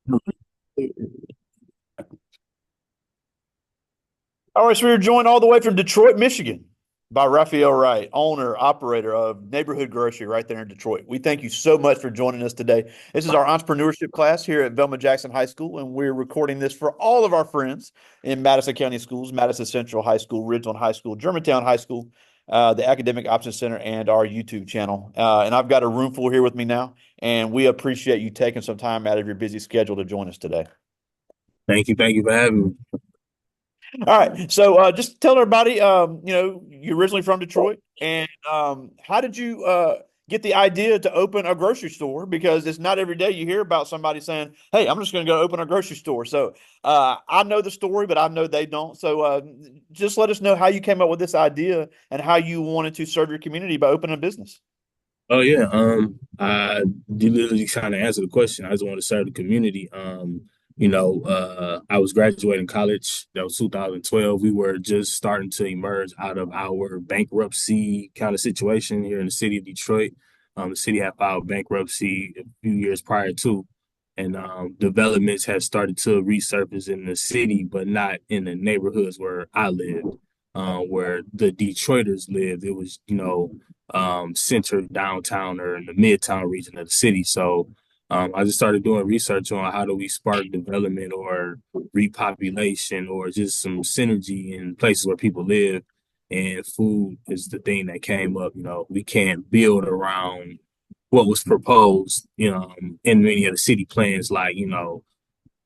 All right, so we are joined all the way from Detroit, Michigan, by Raphael Wright, owner, operator of Neighborhood Grocery right there in Detroit. We thank you so much for joining us today. This is our entrepreneurship class here at Velma Jackson High School, and we're recording this for all of our friends in Madison County Schools, Madison Central High School, Ridgeland High School, Germantown High School, the Academic Options Center, and our YouTube channel. And I've got a room full here with me now, and we appreciate you taking some time out of your busy schedule to join us today. Thank you for having me. All right. So just tell everybody, you're originally from Detroit, and how did you get the idea to open a grocery store? Because it's not every day you hear about somebody saying, "Hey, I'm just going to go open a grocery store." So I know the story, but I know they don't. So just let us know how you came up with this idea and how you wanted to serve your community by opening a business. Oh yeah, I did literally kind of answer the question. I just want to serve the community. I was graduating college. That was 2012. We were just starting to emerge out of our bankruptcy kind of situation here in the city of Detroit. The city had filed bankruptcy a few years prior to, and developments had started to resurface in the city, but not in the neighborhoods where I lived, where the Detroiters lived. It was, centered downtown or in the midtown region of the city. So I just started doing research on how do we spark development or repopulation or just some synergy in places where people live. And food is the thing that came up. We can't build around what was proposed, in many of the city plans, like,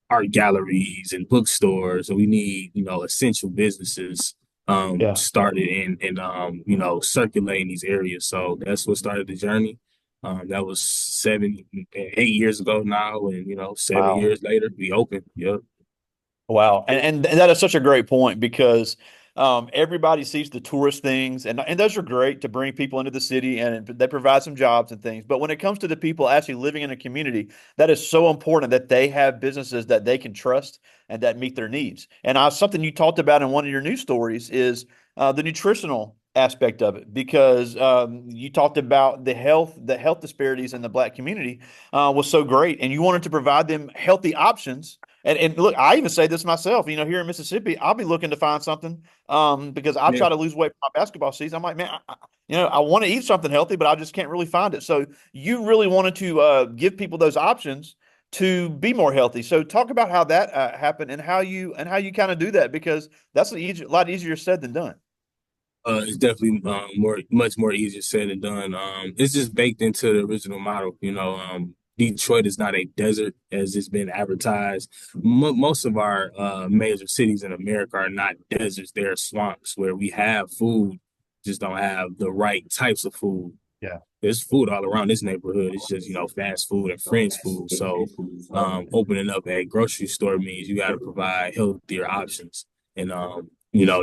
art galleries and bookstores. And we need, essential businesses Yeah. started and circulating these areas. So that's what started the journey. That was 8 years ago now, and 7 Wow. years later, we open. Yep. Wow. And that is such a great point because everybody sees the tourist things, and those are great to bring people into the city and they provide some jobs and things. But when it comes to the people actually living in a community, that is so important that they have businesses that they can trust and that meet their needs. And something you talked about in one of your news stories is the nutritional aspect of it because you talked about the health disparities in the Black community was so great, and you wanted to provide them healthy options and look, I even say this myself. Here in Mississippi, I'll be looking to find something because I Yeah. try to lose weight for my basketball season. I'm like, man, I want to eat something healthy, but I just can't really find it. So you really wanted to give people those options to be more healthy. So talk about how that happened and how you kind of do that because that's a lot easier said than done. It's definitely much more easier said than done. It's just baked into the original model. Detroit is not a desert as it's been advertised. Most of our major cities in America are not deserts; they're swamps where we have food, just don't have the right types of food. Yeah. There's food all around this neighborhood. It's just, fast food and fringe food. So, opening up a grocery store means you got to provide healthier options. And,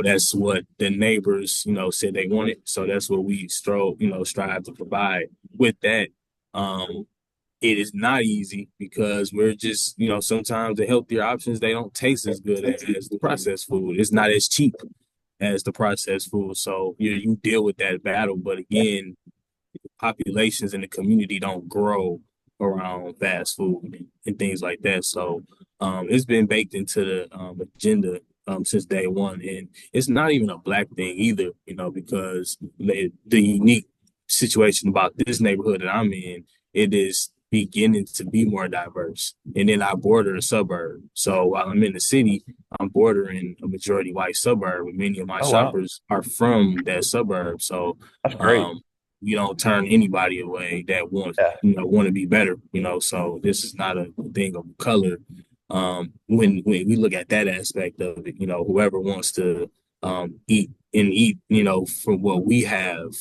that's what the neighbors, said they wanted. So that's what we strive to provide. With that, um, it is not easy because we're just, sometimes the healthier options, they don't taste as good as the processed food. It's not as cheap as the processed food. So you deal with that battle. But again, populations in the community don't grow around fast food and things like that. So it's been baked into the agenda since day one. And it's not even a black thing either, because the unique situation about this neighborhood that I'm in, it is beginning to be more diverse. And then I border a suburb. So while I'm in the city, I'm bordering a majority white suburb, and many of my Oh wow, shoppers are from that suburb. So that's great. um, you don't turn anybody away that wants Yeah. want to be better. So this is not a thing of color. When we look at that aspect of it, whoever wants to eat, from what we have,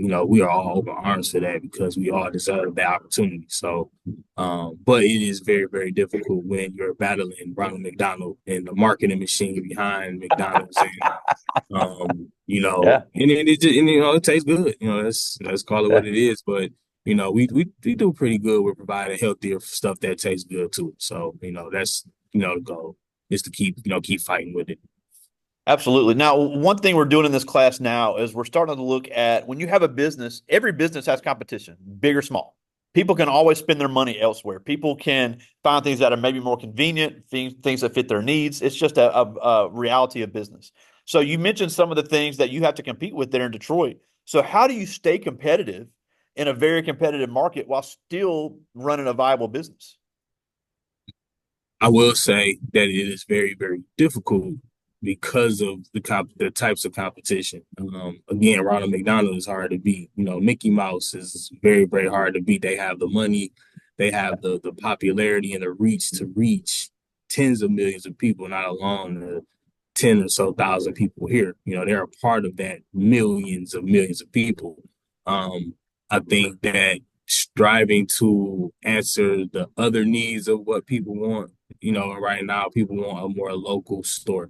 we are all open arms for that because we all deserve the opportunity. So, but it is very, very difficult when you're battling Ronald McDonald and the marketing machine behind McDonald's and Yeah. it tastes good. Let's call it Yeah. what it is. But we do pretty good with providing healthier stuff that tastes good too. So that's the goal is to keep fighting with it. Absolutely. Now, one thing we're doing in this class now is we're starting to look at when you have a business, every business has competition, big or small. people can always spend their money elsewhere. People can find things that are maybe more convenient, things that fit their needs. It's just a reality of business. So you mentioned some of the things that you have to compete with there in Detroit. So how do you stay competitive in a very competitive market while still running a viable business? I will say that it is very, very difficult because of the types of competition. Again, Ronald McDonald is hard to beat. Mickey Mouse is very, very hard to beat. They have the money, they have the popularity and the reach to reach tens of millions of people, not alone the 10 or so thousand people here. They're a part of that millions of people. Um, I think that striving to answer the other needs of what people want. Right now people want a more local store.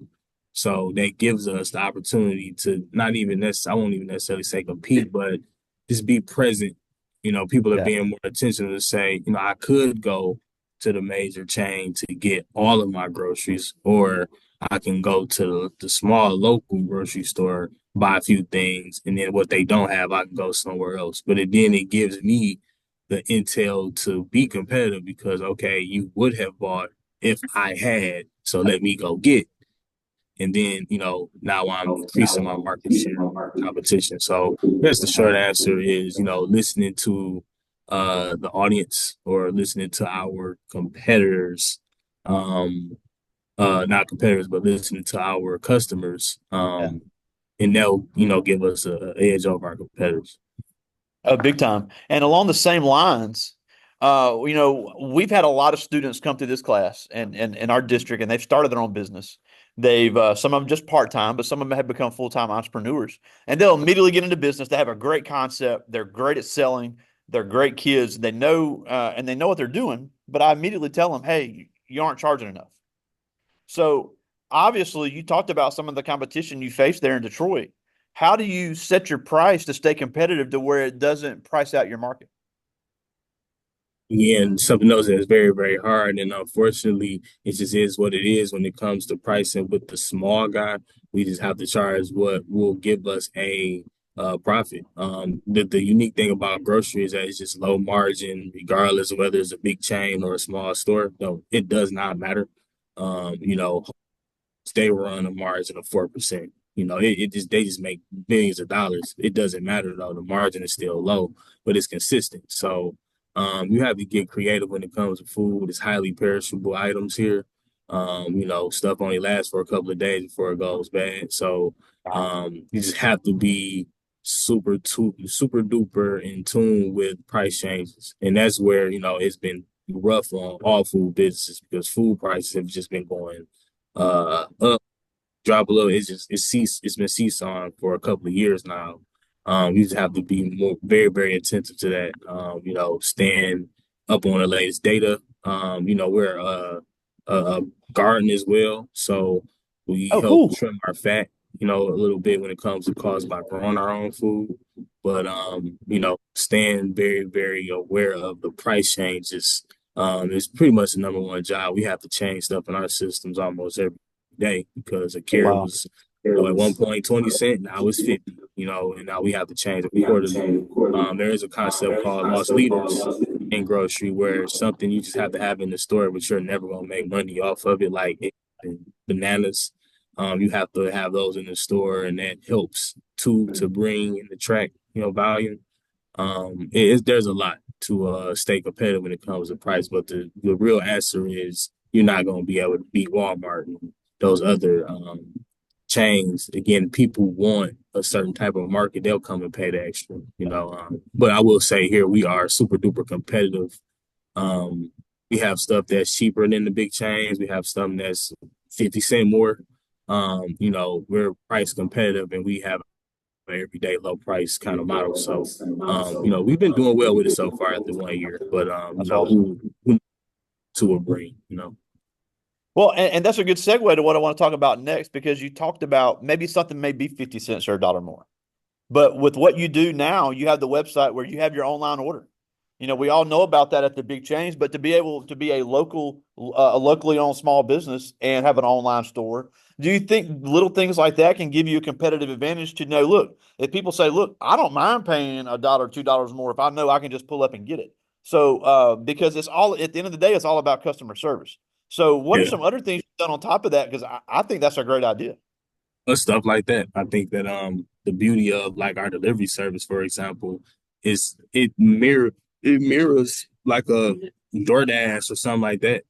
So that gives us the opportunity to not even necessarily, I won't even necessarily say compete, but just be present. People are Yeah. being more attentive to say, I could go to the major chain to get all of my groceries, or I can go to the small local grocery store, buy a few things, and then what they don't have, I can go somewhere else. But then it gives me the intel to be competitive because, okay, you would have bought if I had, so let me go get. And then, now I'm increasing my market share competition. So that's the short answer is, listening to the audience or listening to our competitors, um, not competitors, but listening to our customers. Yeah. And they'll, give us a edge over our competitors. Oh, big time. And along the same lines, we've had a lot of students come through this class and in our district, and they've started their own business. They've some of them just part-time, but some of them have become full-time entrepreneurs. And they'll immediately get into business. They have a great concept. They're great at selling. They're great kids. They know and they know what they're doing. But I immediately tell them, hey, you aren't charging enough. So obviously, you talked about some of the competition you face there in Detroit. How do you set your price to stay competitive to where it doesn't price out your market? Yeah, and something else that's very, very hard. And unfortunately, it just is what it is when it comes to pricing with the small guy. We just have to charge what will give us a profit. The unique thing about grocery is that it's just low margin, regardless of whether it's a big chain or a small store. No, it does not matter. They run a margin of 4%. It just they just make millions of dollars. It doesn't matter though. The margin is still low, but it's consistent. So you have to get creative when it comes to food. It's highly perishable items here. Stuff only lasts for a couple of days before it goes bad. So you just have to be super duper in tune with price changes. And that's where, it's been rough on all food businesses because food prices have just been going up, drop a little. It's been seesawing for a couple of years now. You just have to be more very, very attentive to that. Staying up on the latest data. We're a garden as well, so we Oh, help cool. trim our fat, a little bit when it comes to cost by growing our own food. But staying very, very aware of the price changes is pretty much the number one job. We have to change stuff in our systems almost every day because a carrot Wow. was, at one point 20 cents, now it's 50, and now we have to change it quarterly. There is a concept called loss leaders in grocery where something you just have to have in the store, but you're never gonna make money off of it, like bananas. You have to have those in the store, and that helps to bring and attract, volume. There's a lot to stay competitive when it comes to price, but the real answer is you're not going to be able to beat Walmart and those other chains. Again, people want a certain type of market; they'll come and pay the extra, But I will say here we are super duper competitive. Um, we have stuff that's cheaper than the big chains. We have stuff that's 50 cents more. We're price competitive, and we have everyday low price kind of model. So, we've been doing well with it so far after 1 year, but That's awesome. who to a bring, Well, and that's a good segue to what I want to talk about next because you talked about maybe something may be 50 cents or a dollar more. But with what you do now, you have the website where you have your online order. We all know about that at the big chains, but to be able to be a locally owned small business and have an online store, do you think little things like that can give you a competitive advantage to know, look, if people say, look, I don't mind paying a dollar, $2 more if I know I can just pull up and get it. So because it's all at the end of the day, it's all about customer service. So what are Yeah. some other things you've done on top of that? Because I think that's a great idea. Stuff like that. I think that the beauty of like our delivery service, for example, is it mirrors like a DoorDash or something like that.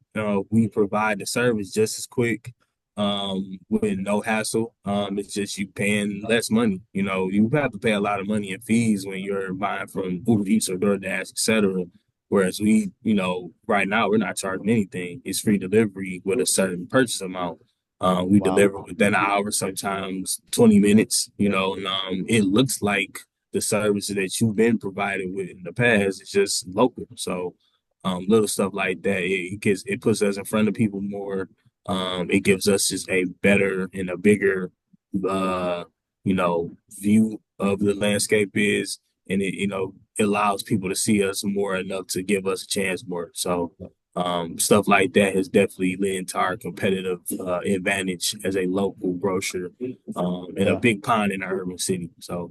We provide the service just as quick, with no hassle. It's just you paying less money. You know, you have to pay a lot of money in fees when you're buying from Uber Eats or DoorDash, etc. Whereas we, right now we're not charging anything. It's free delivery with a certain purchase amount. We Wow. deliver within an hour, sometimes 20 minutes, and it looks like the services that you've been provided with in the past. It's just local. So little stuff like that, it puts us in front of people more. It gives us just a better and a bigger uh, view of the landscape is, and it allows people to see us more enough to give us a chance more. So stuff like that has definitely led to our competitive advantage as a local grocer, and a Yeah. big pond in our urban city. So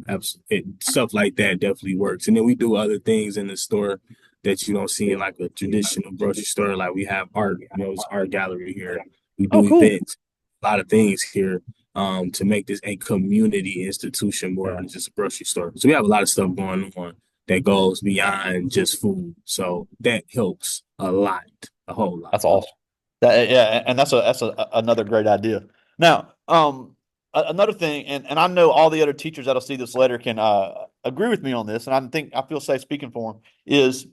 stuff like that definitely works. And then we do other things in the store that you don't see in like a traditional grocery store. Like we have art, it's art gallery here. We Oh, do cool. events, a lot of things here, to make this a community institution more Yeah. than just a grocery store. So we have a lot of stuff going on that goes beyond just food. So that helps a lot, a whole lot. That's awesome. That yeah, and another great idea. Now, another thing, and I know all the other teachers that'll see this letter can agree with me on this, and I feel safe speaking for them, is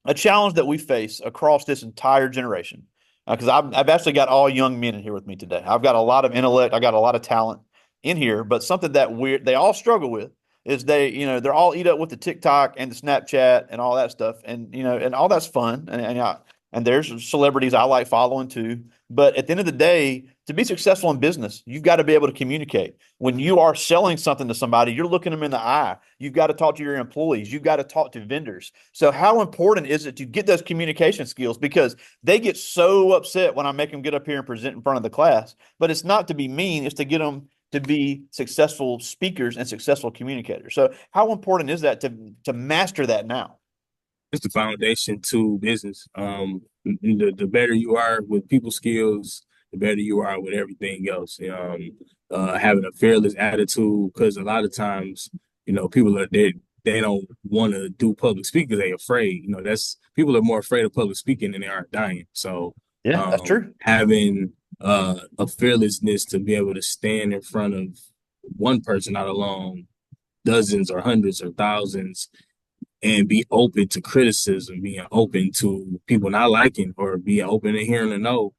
a challenge that we face across this entire generation. Because I've actually got all young men in here with me today. I've got a lot of intellect, I got a lot of talent in here, but something that they all struggle with is they're all eat up with the TikTok and the Snapchat and all that stuff, and all that's fun, and there's celebrities I like following too. But at the end of the day, to be successful in business, you've got to be able to communicate. When you are selling something to somebody, you're looking them in the eye. You've got to talk to your employees. You've got to talk to vendors. So how important is it to get those communication skills? Because they get so upset when I make them get up here and present in front of the class. But it's not to be mean, it's to get them to be successful speakers and successful communicators. So how important is that to master that now? It's the foundation to business. The better you are with people skills, the better you are with everything else. Having a fearless attitude, because a lot of times, people they don't want to do public speaking because they're afraid. That's people are more afraid of public speaking than they are dying. So, Yeah, that's true. having a fearlessness to be able to stand in front of one person, not alone dozens or hundreds or thousands, and be open to criticism, being open to people not liking or being open to hearing a no,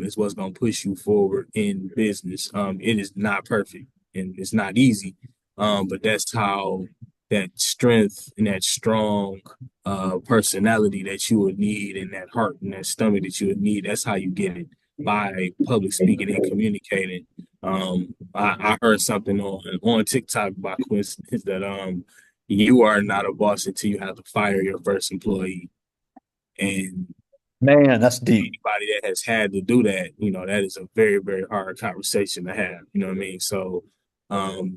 is what's going to push you forward in business. It is not perfect and it's not easy, but that's how that strength and that strong personality that you would need and that heart and that stomach that you would need, that's how you get it by public speaking and communicating. I heard something on TikTok by coincidence that you are not a boss until you have to fire your first employee. And Man, that's deep. anybody that has had to do that, that is a very, very hard conversation to have. You know what I mean? So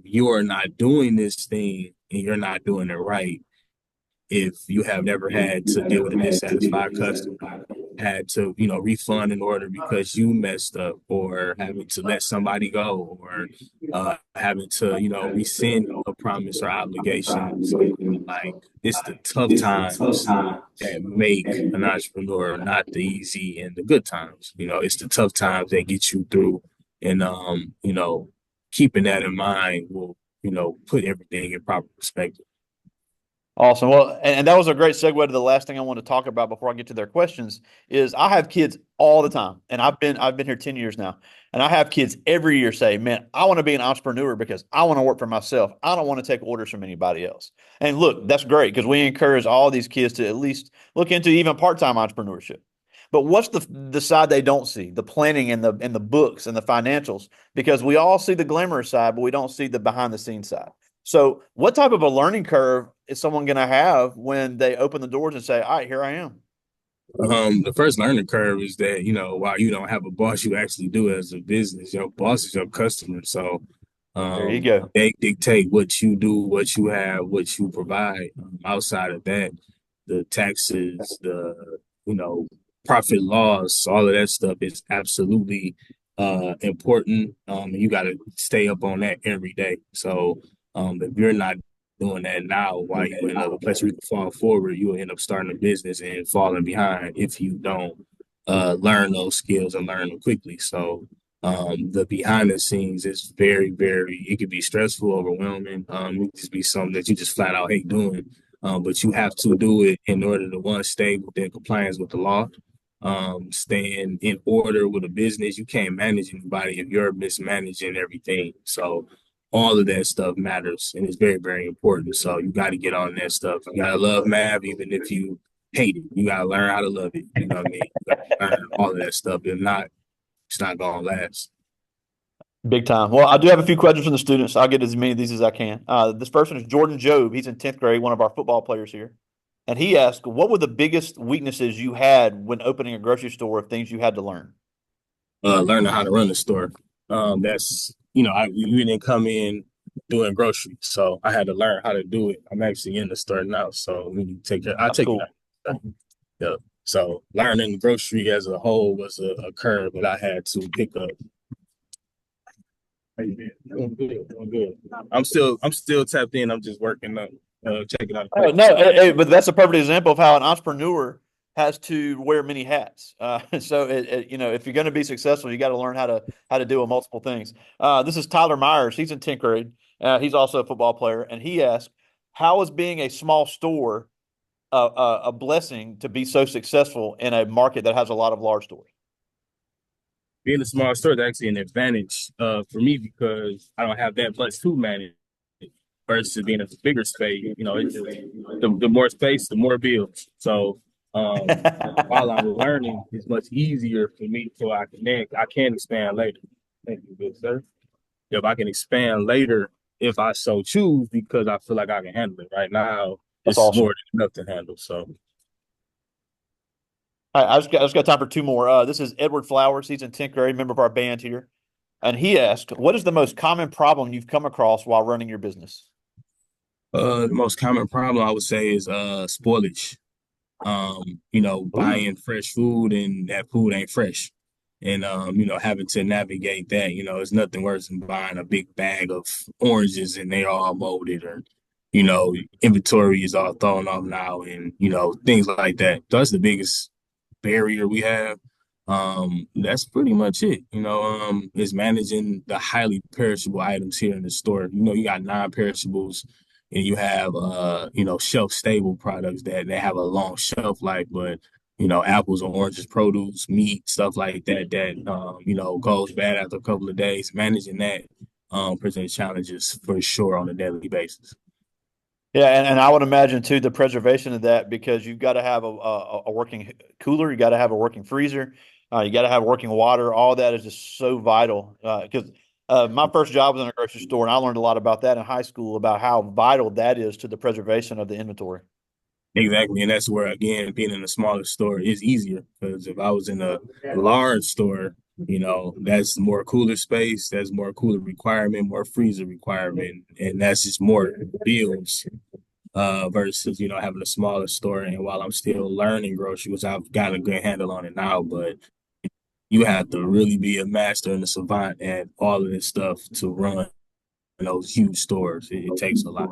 you are not doing this thing and you're not doing it right if you have never had to deal with a dissatisfied customer, had to, refund an order because you messed up, or having to let somebody go, or having to, rescind a promise or obligation. Like, it's the tough times that make an entrepreneur, not the easy and the good times. It's the tough times that get you through. And keeping that in mind will, put everything in proper perspective. Awesome. Well, and that was a great segue to the last thing I want to talk about before I get to their questions is I have kids all the time. And I've been here 10 years now. And I have kids every year say, "Man, I want to be an entrepreneur because I want to work for myself. I don't want to take orders from anybody else." And look, that's great because we encourage all these kids to at least look into even part-time entrepreneurship. But what's the side they don't see? The planning and the books and the financials, because we all see the glamorous side, but we don't see the behind the scenes side. So, what type of a learning curve is someone going to have when they open the doors and say, "All right, here I am"? The first learning curve is that, while you don't have a boss, you actually do as a business. Your boss is your customer. So There you go. they dictate what you do, what you have, what you provide. Outside of that, the taxes, the you know profit laws, all of that stuff is absolutely important. And you got to stay up on that every day. So if you're not doing that now, while you're in a place where you can fall forward, you'll end up starting a business and falling behind if you don't learn those skills and learn them quickly. So the behind the scenes is very, very, it could be stressful, overwhelming. It could just be something that you just flat out hate doing. But you have to do it in order to one, stay within compliance with the law, staying in order with a business. You can't manage anybody if you're mismanaging everything. So all of that stuff matters and it's very, very important. So you got to get on that stuff. You got to love math, even if you hate it. You got to learn how to love it. You know what I mean? You got to learn all of that stuff. If not, it's not going to last. Big time. Well, I do have a few questions from the students. I'll get as many of these as I can. This person is Jordan Job. He's in 10th grade, one of our football players here. And he asked, what were the biggest weaknesses you had when opening a grocery store of things you had to learn? Learning how to run the store. That's we didn't come in doing groceries, so I had to learn how to do it. I'm actually in the store now, so we take care. I That's take it. cool. Yeah. So learning grocery as a whole was a curve that I had to pick up. How you been? Doing good, doing good. I'm still tapped in. I'm just working up, checking out the Oh, place. no, but that's a perfect example of how an entrepreneur has to wear many hats. So, if you're going to be successful, you got to learn how to do multiple things. This is Tyler Myers. He's in 10th grade. He's also a football player, and he asked, "How is being a small store a blessing to be so successful in a market that has a lot of large stores?" Being a small store is actually an advantage for me because I don't have that much to manage versus being a bigger space. It's just, the more space, the more bills. So while I'm learning, it's much easier for me so I can expand later. Thank you, good sir. If I can expand later, if I so choose, because I feel like I can handle it. Right now, That's it's more awesome. than enough to handle. So All right, I just got time for two more. This is Edward Flowers. He's in 10th grade, member of our band here. And he asked, what is the most common problem you've come across while running your business? the most common problem I would say is spoilage. Ooh. Buying fresh food and that food ain't fresh. And having to navigate that, it's nothing worse than buying a big bag of oranges and they're all molded or, inventory is all thrown off now and, things like that. That's the biggest barrier we have. That's pretty much it. Is managing the highly perishable items here in the store. You got non-perishables and you have shelf stable products that they have a long shelf life, but apples or oranges, produce, meat, stuff like that goes bad after a couple of days. Managing that presents challenges for sure on a daily basis. Yeah, and I would imagine too the preservation of that because you've got to have a working cooler, you got to have a working freezer, you got to have working water. All that is just so vital. Because my first job was in a grocery store, and I learned a lot about that in high school about how vital that is to the preservation of the inventory. Exactly. And that's where, again, being in a smaller store is easier because if I was in a large store, that's more cooler space, that's more cooler requirement, more freezer requirement, and that's just more bills versus, having a smaller store. And while I'm still learning grocery, which I've got a good handle on it now, but you have to really be a master and a savant at all of this stuff to run those huge stores. It takes a lot.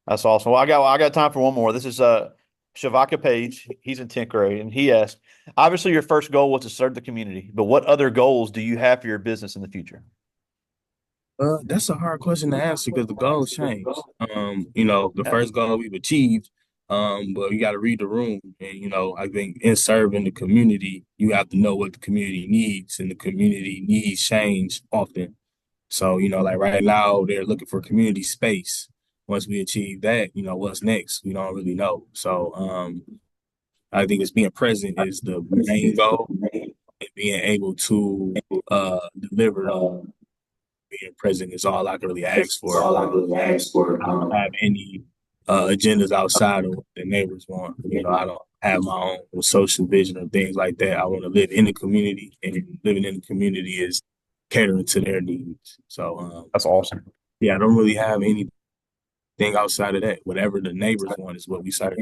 That's awesome. Well, I got time for one more. This is Shavaka Page. He's in 10th grade, and he asked, obviously your first goal was to serve the community, but what other goals do you have for your business in the future? That's a hard question to answer because the goals change. The Yeah, first goal we've achieved, but you got to read the room. And, I think in serving the community, you have to know what the community needs, and the community needs change often. So, like right now, they're looking for community space. Once we achieve that, what's next? We don't really know. So, I think it's being present is the main goal, and being able to deliver being present is all I can really ask for. I don't have any agendas outside of what the neighbors want. I don't have my own social vision or things like that. I want to live in the community, and living in the community is catering to their needs. So, that's awesome. yeah, I don't really have anything outside of that. Whatever the neighbors want is what we serve.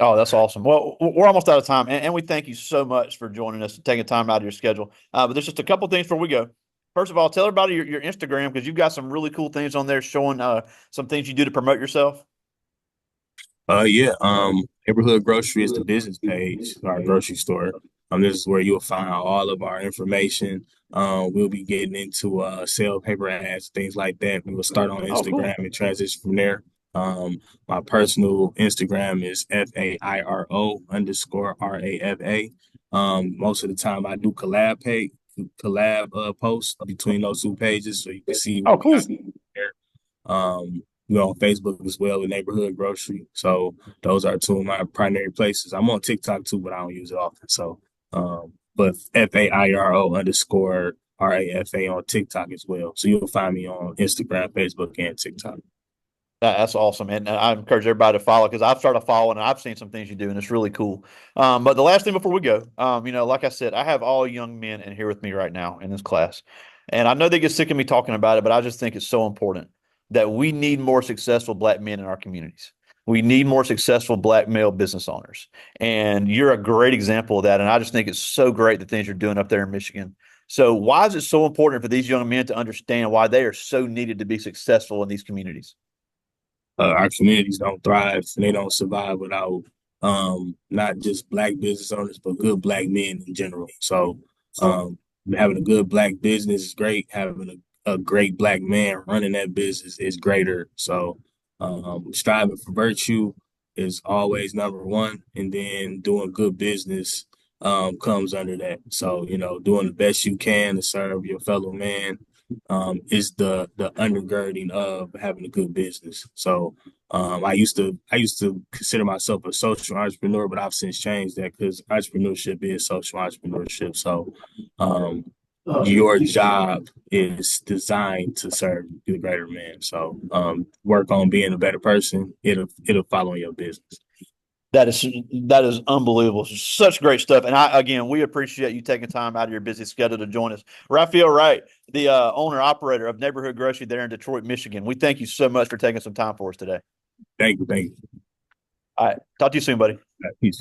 Oh, that's awesome. Well, we're almost out of time, and we thank you so much for joining us and taking time out of your schedule. But there's just a couple things before we go. First of all, tell everybody your Instagram because you've got some really cool things on there showing some things you do to promote yourself. Yeah, Neighborhood Grocery is the business page, our grocery store. This is where you'll find all of our information. We'll be getting into sale paper ads, things like that. We will start on Oh, Instagram cool. and transition from there. My personal Instagram is FAIRO_RAFA. Most of the time I do collab posts between those two pages so you can see what Oh, we got cool. there. We're on Facebook as well with Neighborhood Grocery. So those are two of my primary places. I'm on TikTok too, but I don't use it often. So, but FAIRO_RAFA on TikTok as well. So you'll find me on Instagram, Facebook, and TikTok. That's awesome, and I encourage everybody to follow because I've started following and I've seen some things you do, and it's really cool. But the last thing before we go, like I said, I have all young men in here with me right now in this class, and I know they get sick of me talking about it, but I just think it's so important that we need more successful black men in our communities. We need more successful black male business owners, and you're a great example of that. And I just think it's so great the things you're doing up there in Michigan. So, why is it so important for these young men to understand why they are so needed to be successful in these communities? Our communities don't thrive and they don't survive without not just black business owners, but good black men in general. So having a good black business is great. Having a great black man running that business is greater. So striving for virtue is always number one, and then doing good business comes under that. So doing the best you can to serve your fellow man is the undergirding of having a good business. So I used to consider myself a social entrepreneur, but I've since changed that because entrepreneurship is social entrepreneurship. So um, your job is designed to serve the greater man. So work on being a better person. It'll follow in your business. That is unbelievable. Such great stuff. And again, we appreciate you taking time out of your busy schedule to join us. Raphael Wright, the owner operator of Neighborhood Grocery there in Detroit, Michigan. We thank you so much for taking some time for us today. Thank you. All right. Talk to you soon, buddy. Peace.